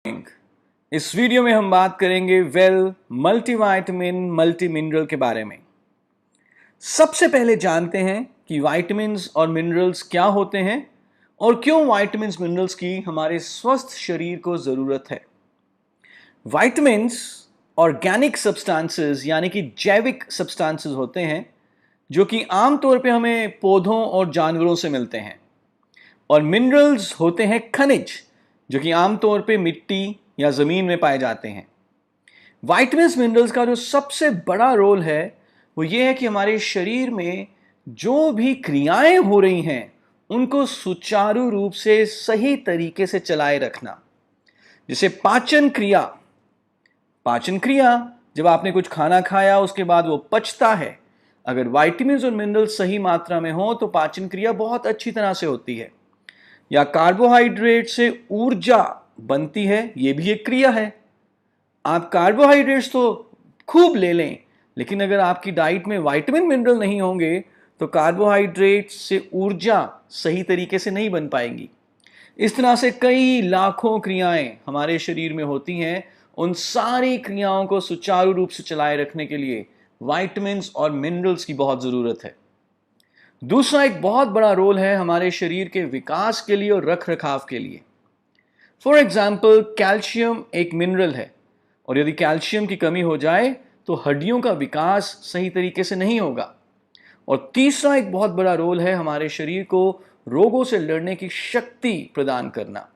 इस वीडियो में हम बात करेंगे मल्टीविटामिन मल्टी मिनरल के बारे में। सबसे पहले जानते हैं कि विटामिन्स और मिनरल्स क्या होते हैं और क्यों विटामिन्स मिनरल्स की हमारे स्वस्थ शरीर को जरूरत है। विटामिन्स ऑर्गेनिक सब्सटेंसेस यानी कि जैविक सब्सटेंसेस होते हैं जो कि आमतौर पे हमें पौधों और जानवरों से मिलते हैं, और मिनरल्स होते हैं खनिज जो कि आमतौर पे मिट्टी या जमीन में पाए जाते हैं। विटामिन्स मिनरल्स का जो सबसे बड़ा रोल है वो ये है कि हमारे शरीर में जो भी क्रियाएं हो रही हैं उनको सुचारू रूप से सही तरीके से चलाए रखना। जैसे पाचन क्रिया जब आपने कुछ खाना खाया उसके बाद वो पचता है। अगर विटामिन्स और मिनरल्स सही मात्रा में हो तो पाचन क्रिया बहुत अच्छी तरह से होती है। या कार्बोहाइड्रेट से ऊर्जा बनती है, ये भी एक क्रिया है। आप कार्बोहाइड्रेट्स तो खूब ले लें, लेकिन अगर आपकी डाइट में विटामिन मिनरल नहीं होंगे तो कार्बोहाइड्रेट से ऊर्जा सही तरीके से नहीं बन पाएगी। इस तरह से कई लाखों क्रियाएं हमारे शरीर में होती हैं। उन सारी क्रियाओं को सुचारू रूप से चलाए रखने के लिए विटामिन्स और मिनरल्स की बहुत जरूरत है। दूसरा एक बहुत बड़ा रोल है हमारे शरीर के विकास के लिए और रख रखाव के लिए। फॉर एग्जाम्पल, कैल्शियम एक मिनरल है, और यदि कैल्शियम की कमी हो जाए तो हड्डियों का विकास सही तरीके से नहीं होगा। और तीसरा एक बहुत बड़ा रोल है हमारे शरीर को रोगों से लड़ने की शक्ति प्रदान करना।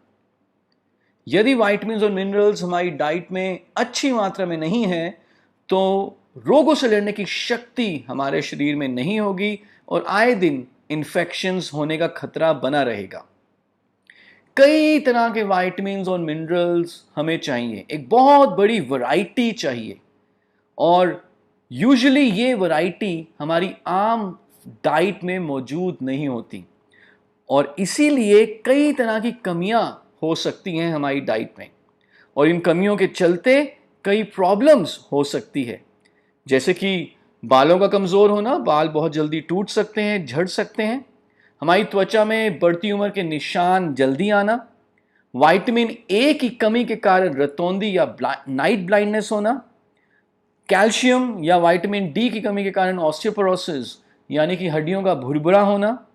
यदि विटामिन्स और मिनरल्स हमारी डाइट में अच्छी मात्रा में नहीं है तो रोगों से लड़ने की शक्ति हमारे शरीर में नहीं होगी और आए दिन इन्फेक्शंस होने का खतरा बना रहेगा। कई तरह के विटामिन्स और मिनरल्स हमें चाहिए, एक बहुत बड़ी वैरायटी चाहिए, और यूजुअली ये वैरायटी हमारी आम डाइट में मौजूद नहीं होती, और इसीलिए कई तरह की कमियां हो सकती हैं हमारी डाइट में, और इन कमियों के चलते कई प्रॉब्लम्स हो सकती है। जैसे कि बालों का कमज़ोर होना, बाल बहुत जल्दी टूट सकते हैं, झड़ सकते हैं। हमारी त्वचा में बढ़ती उम्र के निशान जल्दी आना, विटामिन ए की कमी के कारण रतौंधी या नाइट ब्लाइंडनेस होना, कैल्शियम या विटामिन डी की कमी के कारण ऑस्टियोपोरोसिस यानी कि हड्डियों का भुरभुरा होना,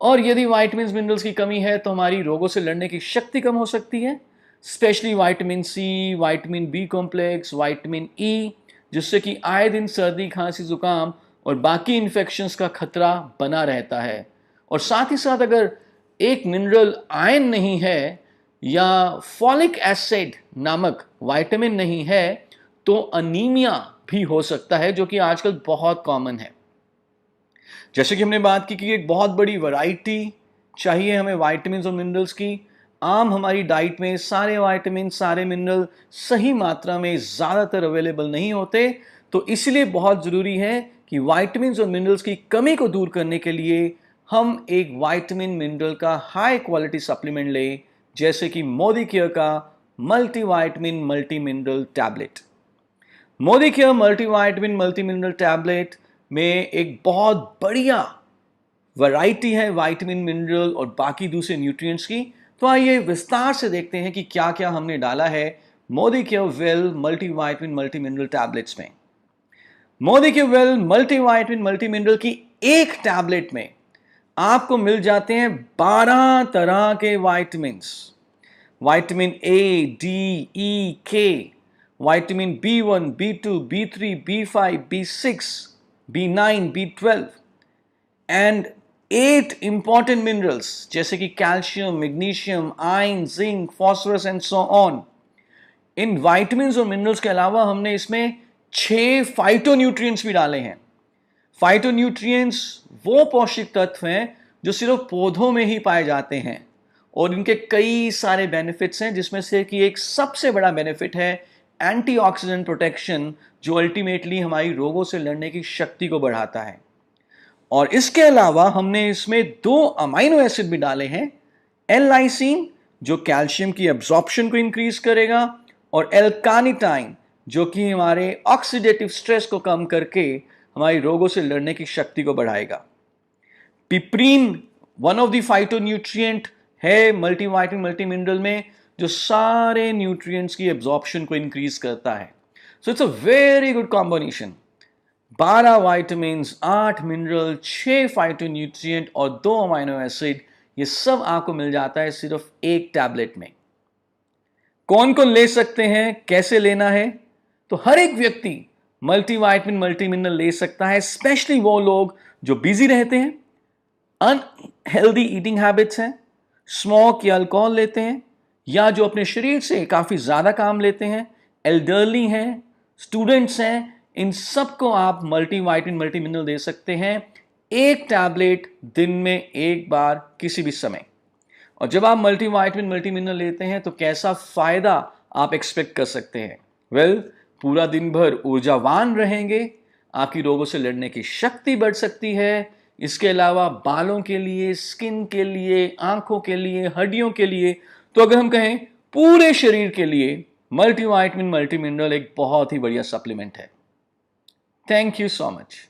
और यदि विटामिन्स मिनरल्स की कमी है तो हमारी रोगों से लड़ने की शक्ति कम हो सकती है, specially vitamin C, vitamin B complex, vitamin E, जिससे कि आए दिन सर्दी, खांसी, जुकाम और बाकी इन्फेक्शंस का खतरा बना रहता है। और साथ ही साथ अगर एक मिनरल आयरन नहीं है या फॉलिक एसिड नामक विटामिन नहीं है तो अनीमिया भी हो सकता है, जो कि आजकल बहुत कॉमन है। जैसे कि हमने बात की कि एक बहुत बड़ी वैरायटी चाहिए हमें विटामिन्स और मिनरल्स की। आम हमारी डाइट में सारे विटामिन, सारे मिनरल सही मात्रा में ज़्यादातर अवेलेबल नहीं होते, तो इसलिए बहुत ज़रूरी है कि विटामिन्स और मिनरल्स की कमी को दूर करने के लिए हम एक विटामिन मिनरल का हाई क्वालिटी सप्लीमेंट लें, जैसे कि मोदीकेयर का multivitamin multi mineral tablet. Modicare multivitamin multi mineral tablet में एक बहुत बढ़िया वैरायटी है विटामिन, मिनरल और बाकी दूसरे न्यूट्रिएंट्स की। तो आइए विस्तार से देखते हैं कि क्या क्या हमने डाला है Modicare well multivitamin multi mineral tablets में। Modicare well multivitamin multi mineral की एक टैबलेट में आपको मिल जाते हैं 12 तरह के विटामिन्स। विटामिन ए, डी, ई, के, vitamin B1, B2, B3, B5, B6, B9, B12 and 8 important minerals जैसे कि calcium, magnesium, iron, zinc, phosphorus and so on. In vitamins और मिनरल्स के अलावा हमने इसमें 6 फाइटोन्यूट्रिएंट्स भी डाले हैं। फाइटोन्यूट्रिएंट्स वो पौष्टिक तत्व हैं जो सिर्फ पौधों में ही पाए जाते हैं, और इनके कई सारे बेनिफिट्स हैं, जिसमें से कि एक सबसे बड़ा बेनिफिट है एंटीऑक्सीडेंट प्रोटेक्शन, जो अल्टीमेटली हमारी रोगों से लड़ने की शक्ति को बढ़ाता है। और इसके अलावा हमने इसमें 2 अमाइनो एसिड भी डाले हैं, एल-लाइसिन जो कैल्शियम की एब्जॉर्प्शन को इंक्रीज करेगा, और एल-कार्निटाइन जो कि हमारे ऑक्सीडेटिव स्ट्रेस को कम करके हमारी रोगों से लड़ने की शक्ति को बढ़ाएगा। पिपरीन वन ऑफ द फाइटोन्यूट्रिएंट है मल्टीविटामिन मल्टी मिनरल में, जो सारे न्यूट्रिएंट्स की एब्जॉर्प्शन को इंक्रीज करता है। So it's a very good combination. 12 vitamin, 8 mineral, 6 phytonutrient और 2 अमाइनो एसिड, ये सब आपको मिल जाता है सिर्फ एक टैबलेट में। कौन कौन ले सकते हैं, कैसे लेना है? तो हर एक व्यक्ति मल्टीविटामिन मल्टी मिनरल ले सकता है, स्पेशली वो लोग जो बिजी रहते हैं, अनहेल्दी ईटिंग हैबिट्स हैं, स्मोक या अल्कोहल लेते हैं, या जो अपने शरीर से काफी ज्यादा काम लेते हैं, एल्डरली हैं, स्टूडेंट्स हैं, इन सबको आप मल्टीविटामिन मल्टी मिनरल दे सकते हैं, एक टैबलेट दिन में एक बार किसी भी समय। और जब आप मल्टीविटामिन मल्टी मिनरल लेते हैं तो कैसा फायदा आप एक्सपेक्ट कर सकते हैं? वेल, पूरा दिन भर ऊर्जावान रहेंगे, आपकी रोगों से लड़ने की शक्ति बढ़ सकती है। इसके अलावा बालों के लिए, स्किन के लिए, आंखों के लिए, हड्डियों के लिए, तो अगर हम कहें पूरे शरीर के लिए, मल्टीविटामिन मल्टी मिनरल एक बहुत ही बढ़िया सप्लीमेंट है। Thank you so much.